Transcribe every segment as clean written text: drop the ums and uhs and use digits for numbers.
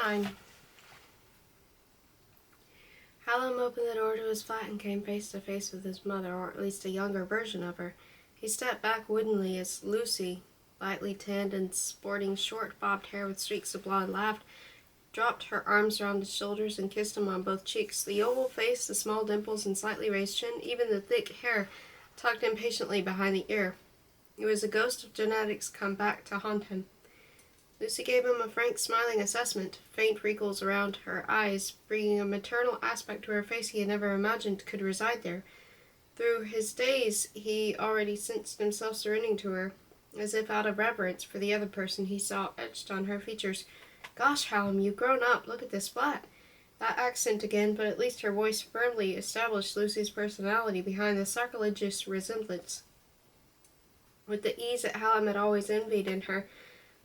9. Hallam opened the door to his flat and came face to face with his mother, or at least a younger version of her. He stepped back woodenly as Lucy, lightly tanned and sporting short bobbed hair with streaks of blonde, laughed, dropped her arms around his shoulders, and kissed him on both cheeks. The oval face, the small dimples and slightly raised chin, even the thick hair tucked impatiently behind the ear. It was a ghost of genetics come back to haunt him. Lucy gave him a frank, smiling assessment, faint wrinkles around her eyes, bringing a maternal aspect to her face he had never imagined could reside there. Through his days, he already sensed himself surrendering to her, as if out of reverence for the other person he saw etched on her features. "Gosh, Hallam, you've grown up. Look at this flat." That accent again, but at least her voice firmly established Lucy's personality behind the sacrilegious resemblance. With the ease that Hallam had always envied in her,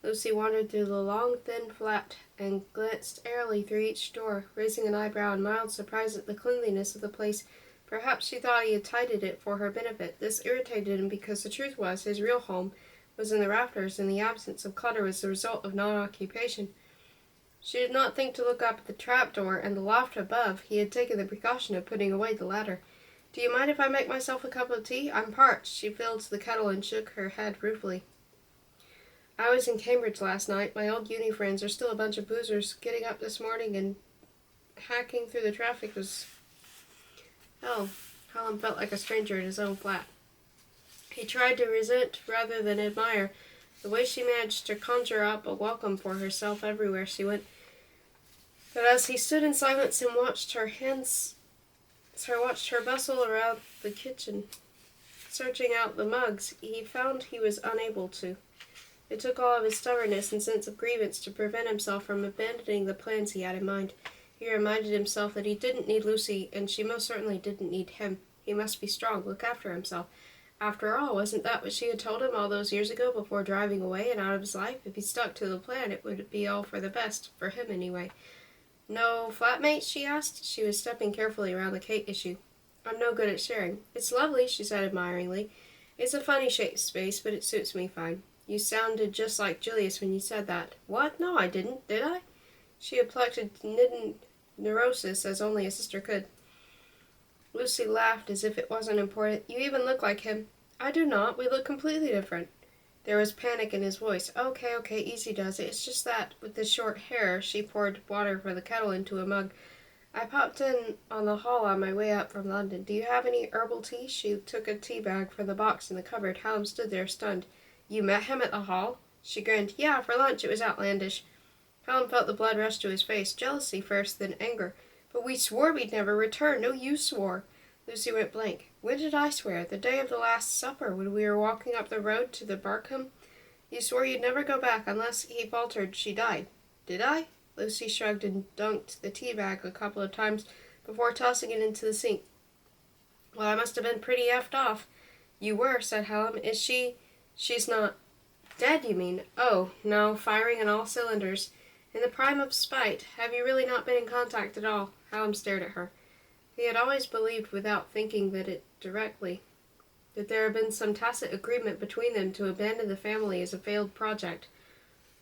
Lucy wandered through the long, thin flat and glanced airily through each door, raising an eyebrow in mild surprise at the cleanliness of the place. Perhaps she thought he had tidied it for her benefit. This irritated him because the truth was his real home was in the rafters, and the absence of clutter was the result of non-occupation. She did not think to look up at the trapdoor and the loft above. He had taken the precaution of putting away the latter. "Do you mind if I make myself a cup of tea? I'm parched." She filled the kettle and shook her head ruefully. "I was in Cambridge last night. My old uni friends are still a bunch of boozers. Getting up this morning and hacking through the traffic was hell." Hallam felt like a stranger in his own flat. He tried to resent rather than admire the way she managed to conjure up a welcome for herself everywhere she went. But as he stood in silence and watched her bustle around the kitchen, searching out the mugs, he found he was unable to. It took all of his stubbornness and sense of grievance to prevent himself from abandoning the plans he had in mind. He reminded himself that he didn't need Lucy, and she most certainly didn't need him. He must be strong, look after himself. After all, wasn't that what she had told him all those years ago before driving away and out of his life? If he stuck to the plan, it would be all for the best, for him anyway. "No flatmates?" she asked. She was stepping carefully around the Kate issue. "I'm no good at sharing." "It's lovely," she said admiringly. "It's a funny shaped space, but it suits me fine." "You sounded just like Julius when you said that." "What? No, I didn't, did I?" She affected neurosis as only a sister could. Lucy laughed as if it wasn't important. "You even look like him." "I do not. We look completely different." There was panic in his voice. Okay, easy does it. It's just that, with the short hair," she poured water from the kettle into a mug. "I popped in on the hall on my way up from London. Do you have any herbal tea?" She took a tea bag from the box in the cupboard. Hallam stood there, stunned. "You met him at the hall?" She grinned. "Yeah, for lunch. It was outlandish." Hallam felt the blood rush to his face. Jealousy first, then anger. "But we swore we'd never return. No, you swore." Lucy went blank. "When did I swear?" "The day of the Last Supper, when we were walking up the road to the Barkham. You swore you'd never go back unless," he faltered, "she died." "Did I?" Lucy shrugged and dunked the tea bag a couple of times before tossing it into the sink. "Well, I must have been pretty effed off." "You were," said Hallam. "Is she—" "She's not—" "Dead, you mean?" "Oh, no, firing on all cylinders. In the prime of spite. Have you really not been in contact at all?" Hallam stared at her. He had always believed, without thinking that it directly, that there had been some tacit agreement between them to abandon the family as a failed project.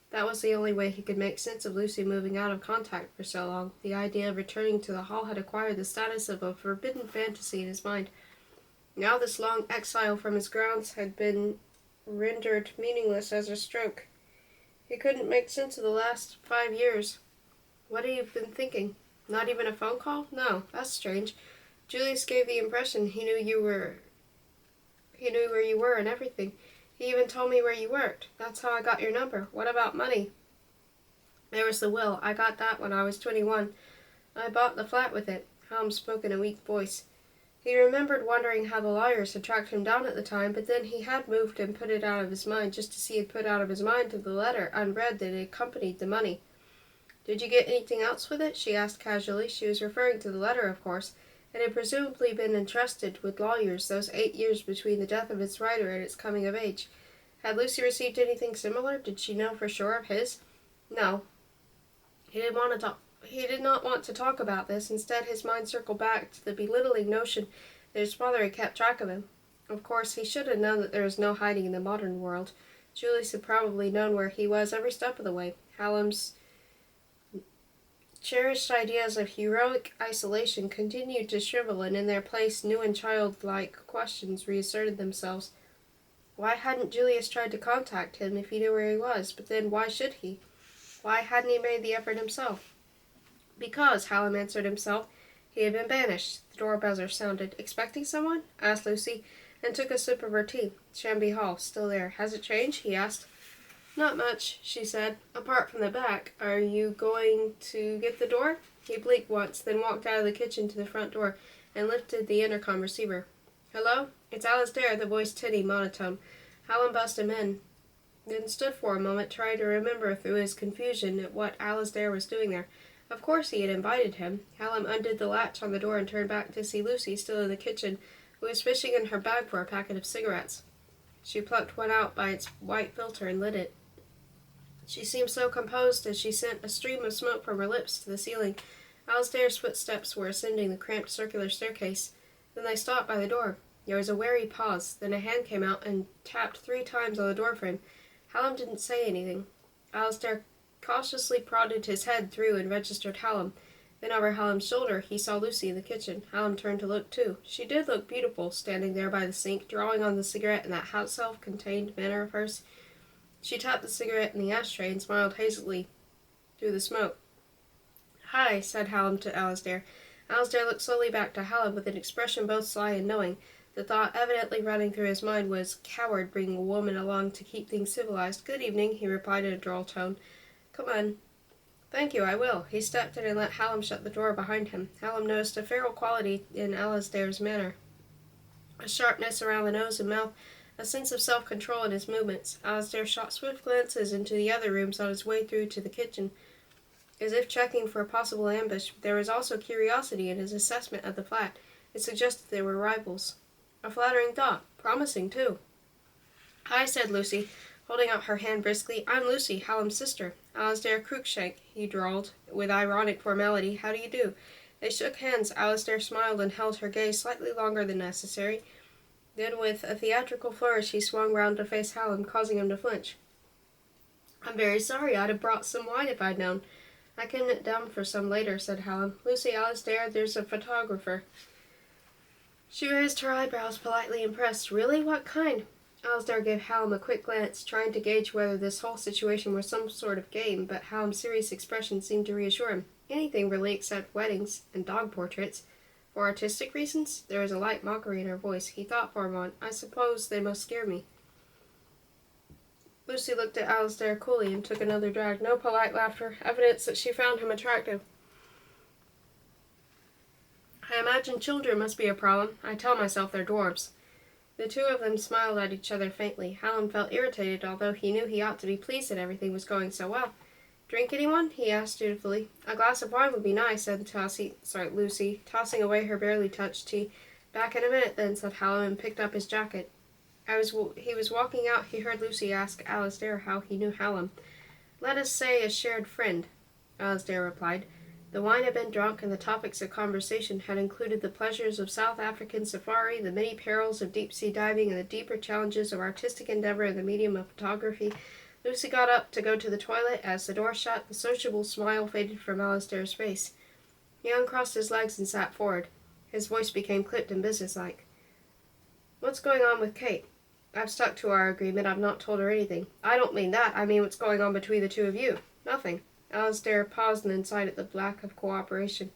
That was the only way he could make sense of Lucy moving out of contact for so long. The idea of returning to the hall had acquired the status of a forbidden fantasy in his mind. Now this long exile from his grounds had been rendered meaningless as a stroke. He couldn't make sense of the last 5 years. "What have you been thinking?" "Not even a phone call?" "No, that's strange. Julius gave the impression he knew where you were and everything. He even told me where you worked. That's how I got your number. What about money?" "There was the will. I got that when I was 21. I bought the flat with it." Hallam spoke in a weak voice. He remembered wondering how the lawyers had tracked him down at the time, but then he had moved and put it out of his mind, just as he had put out of his mind the letter unread that accompanied the money. "Did you get anything else with it?" she asked casually. She was referring to the letter, of course. It had presumably been entrusted with lawyers those 8 years between the death of its writer and its coming of age. Had Lucy received anything similar? Did she know for sure of his? No. He did not want to talk about this. Instead, his mind circled back to the belittling notion that his father had kept track of him. Of course, he should have known that there was no hiding in the modern world. Julius had probably known where he was every step of the way. Hallam's cherished ideas of heroic isolation continued to shrivel, and in their place new and childlike questions reasserted themselves. Why hadn't Julius tried to contact him if he knew where he was? But then why should he? Why hadn't he made the effort himself? Because, Hallam answered himself, he had been banished. The door buzzer sounded. Expecting someone? Asked Lucy, and took a sip of her tea. Shamby Hall, still there. Has it changed? He asked. Not much, she said. Apart from the back. Are you going to get the door? He blinked once, then walked out of the kitchen to the front door, and lifted the intercom receiver. Hello? It's Alasdair, the voice tinny, monotone. Hallam buzzed him in, then stood for a moment, trying to remember through his confusion at what Alasdair was doing there. Of course he had invited him. Hallam undid the latch on the door and turned back to see Lucy still in the kitchen, who was fishing in her bag for a packet of cigarettes. She plucked one out by its white filter and lit it. She seemed so composed as she sent a stream of smoke from her lips to the ceiling. Alasdair's footsteps were ascending the cramped circular staircase. Then they stopped by the door. There was a wary pause. Then a hand came out and tapped 3 times on the doorframe. Hallam didn't say anything. Alasdair cautiously prodded his head through and registered Hallam. Then over Hallam's shoulder he saw Lucy in the kitchen. Hallam turned to look too. She did look beautiful, standing there by the sink, drawing on the cigarette in that self-contained manner of hers. She tapped the cigarette in the ashtray and smiled hazily through the smoke. Hi, said Hallam to Alasdair. Alasdair looked slowly back to Hallam with an expression both sly and knowing. The thought evidently running through his mind was, coward bringing a woman along to keep things civilized. Good evening, he replied in a droll tone. Come on. Thank you, I will. He stepped in and let Hallam shut the door behind him. Hallam noticed a feral quality in Alasdair's manner. A sharpness around the nose and mouth, a sense of self-control in his movements. Alasdair shot swift glances into the other rooms on his way through to the kitchen, as if checking for a possible ambush. There was also curiosity in his assessment of the flat. It suggested they were rivals. A flattering thought. Promising, too. Hi, said Lucy, holding out her hand briskly. I'm Lucy, Hallam's sister. Alasdair Cruikshank, he drawled, with ironic formality. How do you do? They shook hands. Alasdair smiled and held her gaze slightly longer than necessary. Then, with a theatrical flourish, he swung round to face Hallam, causing him to flinch. I'm very sorry. I'd have brought some wine if I'd known. I can knit down for some later, said Hallam. Lucy, Alasdair, there's a photographer. She raised her eyebrows, politely impressed. Really? What kind? Alasdair gave Hallam a quick glance, trying to gauge whether this whole situation were some sort of game, but Hallam's serious expression seemed to reassure him. Anything really except weddings and dog portraits. For artistic reasons? There was a light mockery in her voice. He thought for a moment. I suppose they must scare me. Lucy looked at Alasdair coolly and took another drag. No polite laughter, evidence that she found him attractive. I imagine children must be a problem. I tell myself they're dwarves. The two of them smiled at each other faintly. Hallam felt irritated, although he knew he ought to be pleased that everything was going so well. Drink, anyone? He asked dutifully. A glass of wine would be nice, said Lucy, tossing away her barely touched tea. Back in a minute, then, said Hallam, and picked up his jacket. He was walking out. He heard Lucy ask Alasdair how he knew Hallam. Let us say a shared friend, Alasdair replied. The wine had been drunk, and the topics of conversation had included the pleasures of South African safari, the many perils of deep-sea diving, and the deeper challenges of artistic endeavor in the medium of photography. Lucy got up to go to the toilet. As the door shut, the sociable smile faded from Alasdair's face. He uncrossed his legs and sat forward. His voice became clipped and businesslike. What's going on with Kate? I've stuck to our agreement. I've not told her anything. I don't mean that. I mean what's going on between the two of you. Nothing. Alasdair paused and then sighed at the lack of cooperation.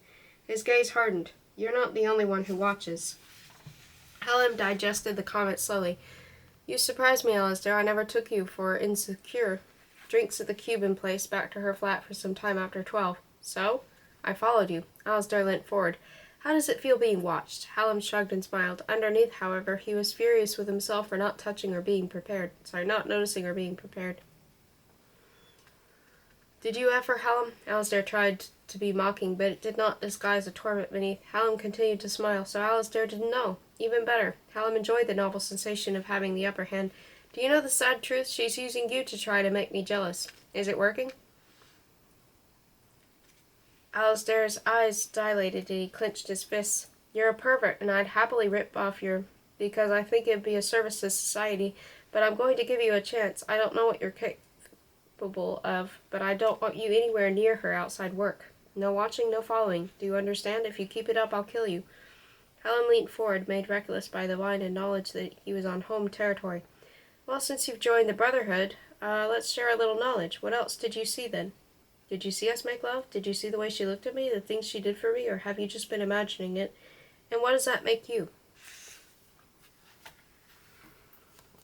His gaze hardened. You're not the only one who watches. Hallam digested the comment slowly. You surprised me, Alasdair. I never took you for insecure. Drinks at the Cuban place, back to her flat for some time after 12. So? I followed you. Alasdair leant forward. How does it feel being watched? Hallam shrugged and smiled. Underneath, however, he was furious with himself for not not noticing or being prepared. Did you ever, Hallam? Alasdair tried to be mocking, but it did not disguise the torment beneath. Hallam continued to smile, so Alasdair didn't know. Even better. Hallam enjoyed the novel sensation of having the upper hand. Do you know the sad truth? She's using you to try to make me jealous. Is it working? Alasdair's eyes dilated and he clenched his fists. You're a pervert, and I'd happily rip off because I think it'd be a service to society, but I'm going to give you a chance. I don't know what you're capable of, but I don't want you anywhere near her outside work. No watching, no following. Do you understand? If you keep it up, I'll kill you." Hallam leaned forward, made reckless by the wine and knowledge that he was on home territory. "Well, since you've joined the Brotherhood, let's share a little knowledge. What else did you see then? Did you see us make love? Did you see the way she looked at me, the things she did for me, or have you just been imagining it? And what does that make you?"